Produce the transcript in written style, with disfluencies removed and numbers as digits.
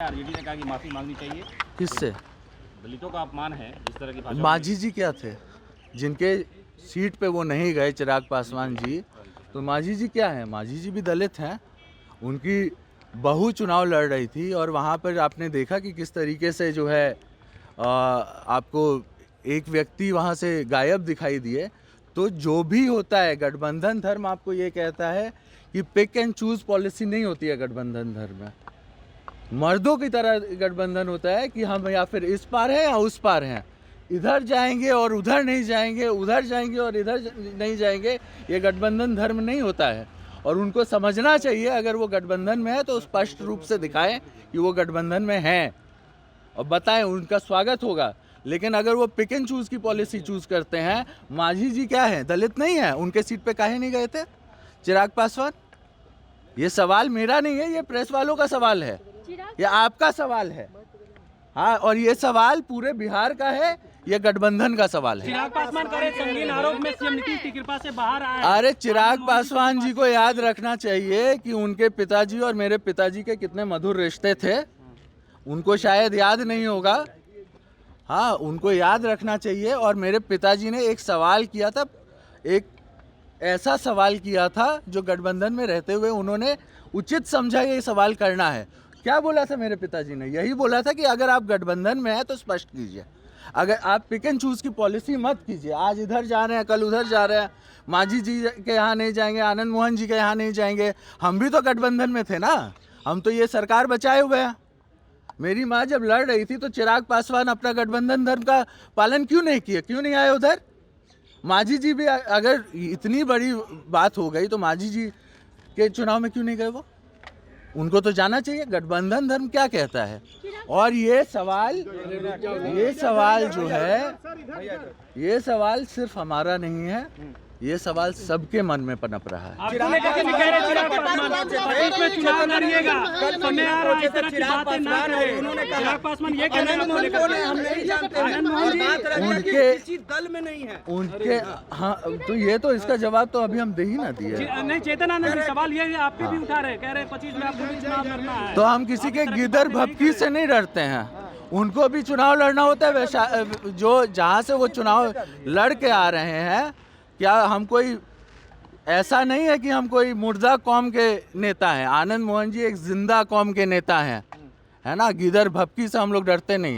RJD ने कहा कि माफी मांगनी चाहिए। किससे? दलितों का अपमान है जिस तरह की भाषा। मांझी जी क्या थे जिनके सीट पे वो नहीं गए, चिराग पासवान जी? तो मांझी जी क्या है? मांझी जी भी दलित हैं। उनकी बहू चुनाव लड़ रही थी और वहाँ पर आपने देखा कि किस तरीके से जो है आपको एक व्यक्ति वहाँ से गायब दिखाई दिए। तो जो भी होता है, गठबंधन धर्म आपको ये कहता है कि पिक एंड चूज पॉलिसी नहीं होती है गठबंधन धर्म में। मर्दों की तरह गठबंधन होता है कि हम या फिर इस पार हैं या उस पार हैं, इधर जाएंगे और उधर नहीं जाएंगे, उधर जाएंगे और इधर नहीं जाएंगे। ये गठबंधन धर्म नहीं होता है और उनको समझना चाहिए। अगर वो गठबंधन में है तो स्पष्ट रूप से दिखाएं कि वो गठबंधन में हैं और बताएं, उनका स्वागत होगा। लेकिन अगर वो पिक एंड चूज की पॉलिसी चूज करते हैं, मांझी जी क्या है, दलित नहीं है? उनके सीट पे काहे नहीं गए थे चिराग पासवान? ये सवाल मेरा नहीं है, ये प्रेस वालों का सवाल है, ये आपका सवाल है। हाँ, और ये सवाल पूरे बिहार का है, ये गठबंधन का सवाल है। चिराग पासवान करे संगीन आरोप में सीएम नीतीश की कृपा से बाहर आए। अरे चिराग पासवान जी को याद रखना चाहिए कि उनके पिताजी और मेरे पिताजी के कितने मधुर रिश्ते थे। उनको शायद याद नहीं होगा। हाँ, उनको याद रखना चाहिए। और मेरे पिताजी ने एक सवाल किया था, एक ऐसा सवाल किया था जो गठबंधन में रहते हुए उन्होंने उचित समझा ये सवाल करना है। क्या बोला था मेरे पिताजी ने? यही बोला था कि अगर आप गठबंधन में हैं तो स्पष्ट कीजिए, अगर आप पिक एंड चूज की पॉलिसी मत कीजिए। आज इधर जा रहे हैं, कल उधर जा रहे हैं, मांझी जी के यहाँ नहीं जाएंगे, आनंद मोहन जी के यहाँ नहीं जाएंगे। हम भी तो गठबंधन में थे ना, हम तो ये सरकार बचाए हुए हैं। मेरी माँ जब लड़ रही थी तो चिराग पासवान अपना गठबंधन धर्म का पालन क्यों नहीं किए, क्यों नहीं आए उधर? मांझी जी भी, अगर इतनी बड़ी बात हो गई तो मांझी जी के चुनाव में क्यों नहीं गए वो? उनको तो जाना चाहिए गठबंधन धर्म क्या कहता है। और ये सवाल जो है, ये सवाल सिर्फ हमारा नहीं है, ये सवाल सबके मन में पनप रहा है। आपको लेकर के कह रहे चिराग पासवान प्रदेश में चुनाव लड़िएगा, समय आ रहा है, इस तरह की बातें ना करें। चिराग पासवान ये कह रहे हैं हम नहीं जानते, उनके किसी दल में नहीं है उनके हाँ, तो ये तो इसका जवाब तो अभी हम दे ही ना दिए। नहीं, चेतनानंद जी सवाल ये आप पे भी उठा रहे, कह रहे 25 में आपको भी चुनाव लड़ना है। तो हम किसी के गिदर भपकी से नहीं डरते हैं, उनको भी चुनाव लड़ना होता है। जो जहाँ से वो चुनाव लड़ के आ रहे हैं, क्या हम कोई ऐसा नहीं है कि हम कोई मुर्दा कौम के नेता हैं। आनंद मोहन जी एक जिंदा कौम के नेता हैं, है ना। गिदर भपकी से हम लोग डरते नहीं हैं।